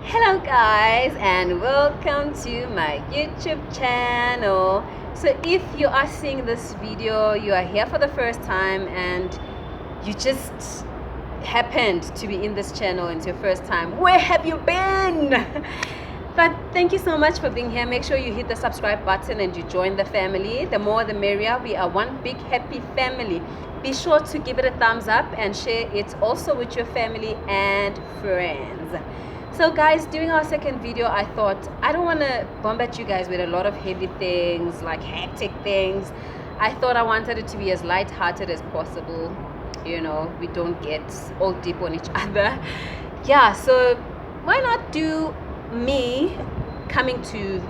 Hello guys, and welcome to my YouTube channel. So if you are seeing this video, you are here for the first time and you just happened to be in this channel and it's your first time, where have you been? But thank you so much for being here. Make sure you hit the subscribe button and you join the family. The more the merrier. We are one big happy family. Be sure to give it a thumbs up and share it also with your family and friends. So guys, doing our second video, I thought I don't want to bombard you guys with a lot of heavy things, like hectic things. I thought I wanted it to be as light-hearted as possible. You know, we don't get all deep on each other. Yeah, so why not do me coming to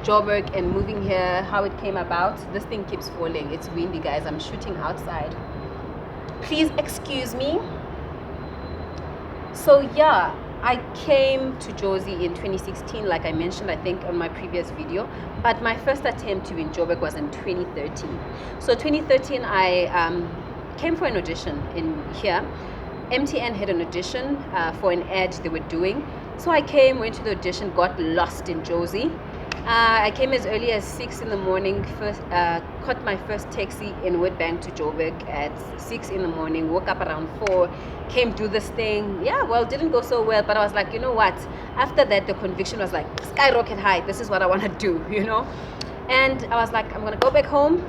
Joburg and moving here, how it came about. This thing keeps falling. It's windy, guys. I'm shooting outside. Please excuse me. So yeah, I came to Jozi in 2016, like I mentioned, I think, on my previous video. But my first attempt to be in Joburg was in 2013. So 2013, I came for an audition in here. MTN had an audition for an ad they were doing. So I came, went to the audition, got lost in Jozi. I came as early as 6 in the morning, caught my first taxi in Witbank to Joburg at 6 in the morning, woke up around 4, came do this thing. Yeah, well, didn't go so well, but I was like, you know what? After that, the conviction was like, skyrocket high. This is what I want to do, you know? And I was like, I'm going to go back home,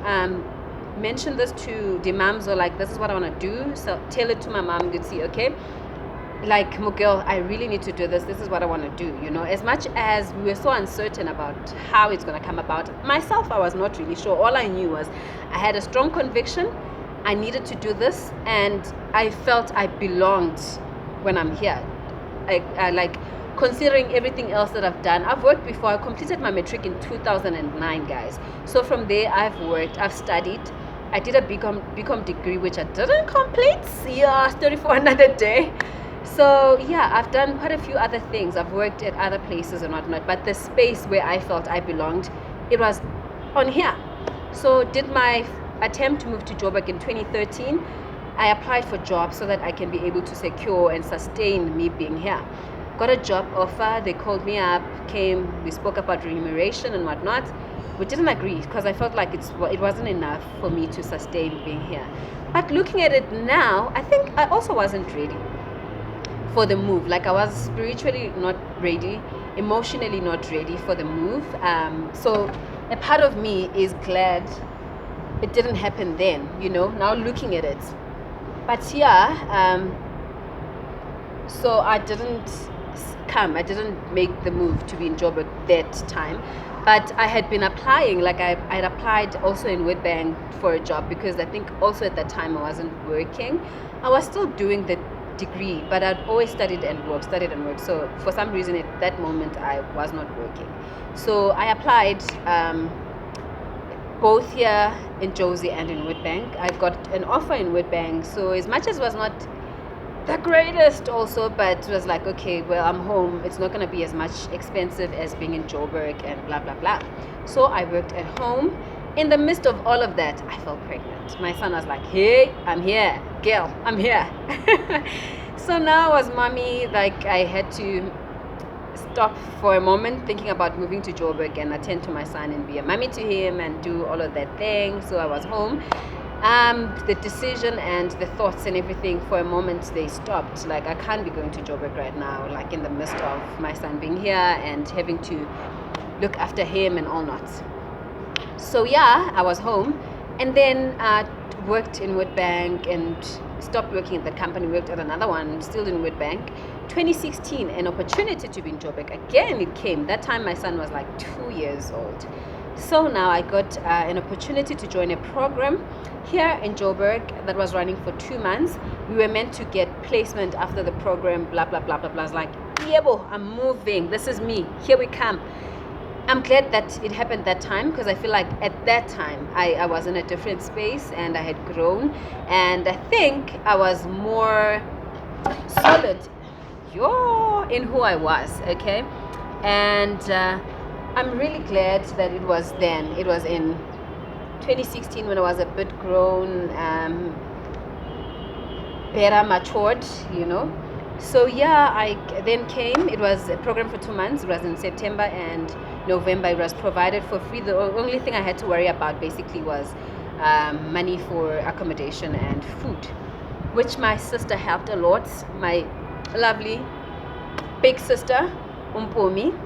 mention this to the moms, or like, this is what I want to do. So tell it to my mom, you'd see, okay? Like, Mugil, I really need to do this. This is what I want to do, you know. As much as we were so uncertain about how it's going to come about, myself, I was not really sure. All I knew was I had a strong conviction. I needed to do this, and I felt I belonged when I'm here. I like, considering everything else that I've done. I've worked before. I completed my matric in 2009, guys. So from there, I've worked, I've studied. I did a BCom degree, which I didn't complete. Yeah, 3,400 a day. So yeah, I've done quite a few other things. I've worked at other places and whatnot, but the space where I felt I belonged, it was on here. So did my attempt to move to Joburg in 2013. I applied for jobs so that I can be able to secure and sustain me being here. Got a job offer. They called me up, came, we spoke about remuneration and whatnot. We didn't agree because I felt like it wasn't enough for me to sustain being here. But looking at it now, I think I also wasn't ready for the move. Like, I was spiritually not ready, emotionally not ready for the move. So a part of me is glad it didn't happen then, you know, now looking at it. But yeah, so I didn't make the move to be in Joburg that time. But I had been applying, like I had applied also in Witbank for a job, because I think also at that time I wasn't working. I was still doing the degree, but I'd always studied and worked. So for some reason at that moment I was not working. So I applied both here in Jozi and in Witbank. I got an offer in Witbank. So as much as it was not the greatest also, but it was like, okay, well, I'm home. It's not going to be as much expensive as being in Joburg and blah, blah, blah. So I worked at home. In the midst of all of that, I fell pregnant. My son was like, hey, I'm here. Girl, I'm here. So now as mommy, like, I had to stop for a moment thinking about moving to Joburg and attend to my son and be a mommy to him and do all of that thing. So I was home. The decision and the thoughts and everything, for a moment they stopped. Like, I can't be going to Joburg right now, like in the midst of my son being here and having to look after him and all not. So yeah, I was home, and then worked in Witbank and stopped working at that company, worked at another one, still in Witbank. 2016, an opportunity to be in Joburg. Again, it came. That time my son was like 2 years old. So now I got an opportunity to join a program here in Joburg that was running for 2 months. We were meant to get placement after the program, blah, blah, blah, blah, blah. I was like, yebo, I'm moving. This is me. Here we come. I'm glad that it happened that time, because I feel like at that time I was in a different space and I had grown, and I think I was more solid in who I was, okay? And I'm really glad that it was then. It was in 2016 when I was a bit grown, better matured, you know. So yeah, I then came. It was a program for 2 months. It was in September and November. It was provided for free. The only thing I had to worry about basically was money for accommodation and food, which my sister helped a lot. My lovely big sister, Umpomi.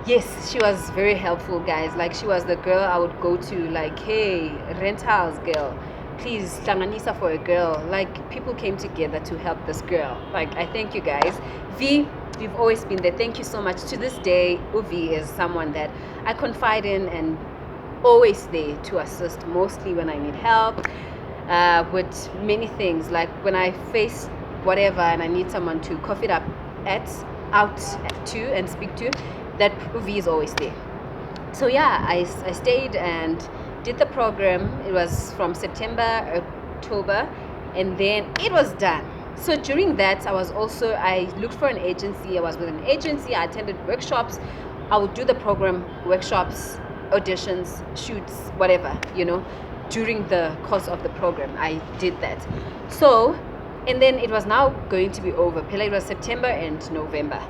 Yes, she was very helpful, guys. Like, she was the girl I would go to, like, hey, rent house girl, please, Tlanganisa for a girl. Like, people came together to help this girl. Like, I thank you guys. V, you've always been there. Thank you so much. To this day, Uvi is someone that I confide in and always there to assist, mostly when I need help with many things. Like, when I face whatever and I need someone to cough it up at, out to, and speak to, that V is always there. So yeah, I stayed and did the program. It was from September, October, and then it was done. So during that, I looked for an agency. I was with an agency. I attended workshops. I would do the program, workshops, auditions, shoots, whatever, during the course of the program. I did that. So, and then it was now going to be over. It was September and November.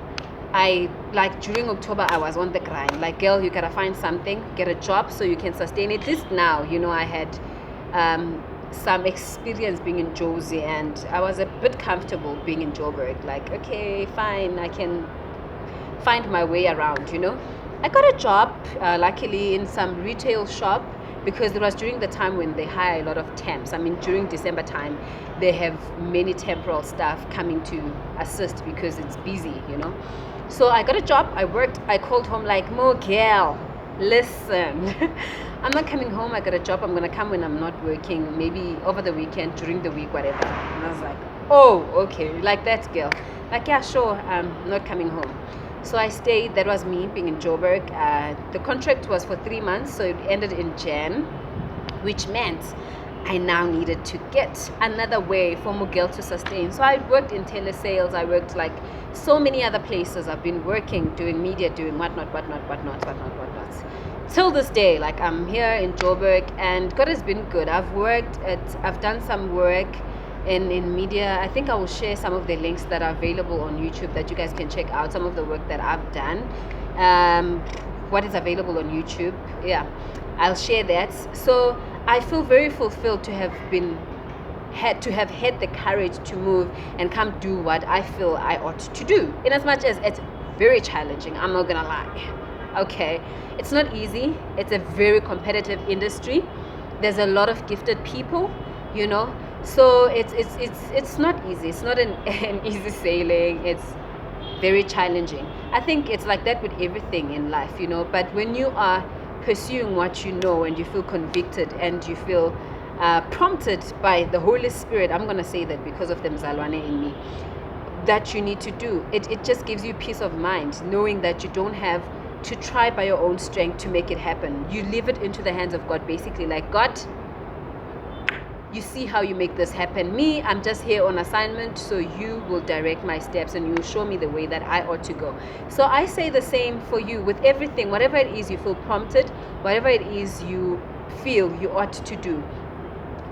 During October, I was on the grind. Like, girl, you gotta find something, get a job so you can sustain it. At least now, I had some experience being in Jozi, and I was a bit comfortable being in Joburg. Like, okay, fine, I can find my way around, I got a job, luckily, in some retail shop, because it was during the time when they hire a lot of temps. I mean, during December time, they have many temporal staff coming to assist because it's busy, So I got a job, I worked, I called home like, Mo girl, listen, I'm not coming home, I got a job, I'm gonna come when I'm not working, maybe over the weekend, during the week, whatever. And I was like, oh, okay, like that, girl. Like, yeah, sure, I'm not coming home. So I stayed. That was me being in Joburg. The contract was for 3 months, so it ended in Jan, which meant I now needed to get another way for Mugel to sustain. So I worked in telesales. I worked like so many other places. I've been working, doing media, doing whatnot. Till this day, like, I'm here in Joburg, and God has been good. I've done some work in media. I think I will share some of the links that are available on YouTube that you guys can check out some of the work that I've done. What is available on YouTube? Yeah, I'll share that. So I feel very fulfilled to have had the courage to move and come do what I feel I ought to do. In as much as it's very challenging, I'm not gonna lie. Okay, it's not easy. It's a very competitive industry. There's a lot of gifted people, so it's not easy. It's not an easy sailing. It's very challenging. I think it's like that with everything in life, but when you are pursuing what you know and you feel convicted and you feel prompted by the Holy Spirit, I'm going to say that because of the Mzalwane in me, that you need to do it just gives you peace of mind, knowing that you don't have to try by your own strength to make it happen. You leave it into the hands of God, basically. Like, God, you see how you make this happen. Me, I'm just here on assignment, so you will direct my steps and you will show me the way that I ought to go. So I say the same for you with everything. Whatever it is you feel prompted, whatever it is you feel you ought to do,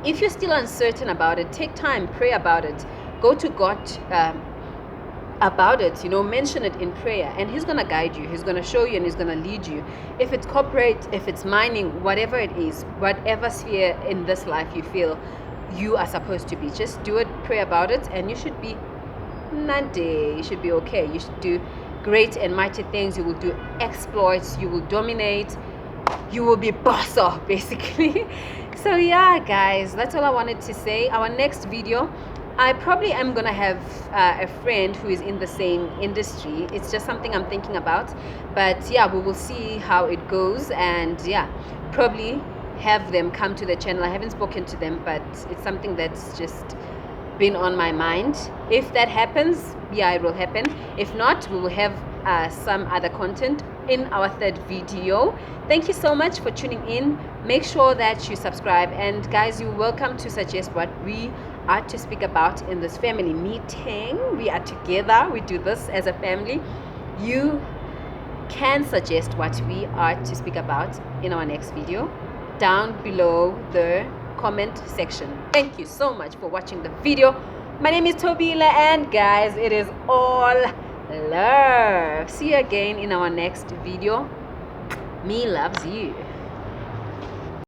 if you're still uncertain about it, take time, pray about it, go to God about it, mention it in prayer, and He's going to guide you. He's going to show you and He's going to lead you. If it's corporate, if it's mining, whatever it is, whatever sphere in this life you feel you are supposed to be, just do it, pray about it, and you should be Nande. You should be okay. You should do great and mighty things. You will do exploits. You will dominate. You will be boss off, basically. So yeah, guys, that's all I wanted to say. Our next video, I probably am gonna have a friend who is in the same industry. It's just something I'm thinking about, but yeah, we will see how it goes, and yeah, probably have them come to the channel. I haven't spoken to them, but it's something that's just been on my mind. If that happens, yeah, it will happen. If not, we will have some other content in our third video. Thank you so much for tuning in. Make sure that you subscribe, and guys, you're welcome to suggest what we are to speak about in this family meeting. We are together, we do this as a family. You can suggest what we are to speak about in our next video down below the comment section. Thank you so much for watching the video. My name is Tobile, and guys, it is all love. See you again in our next video. Me loves you.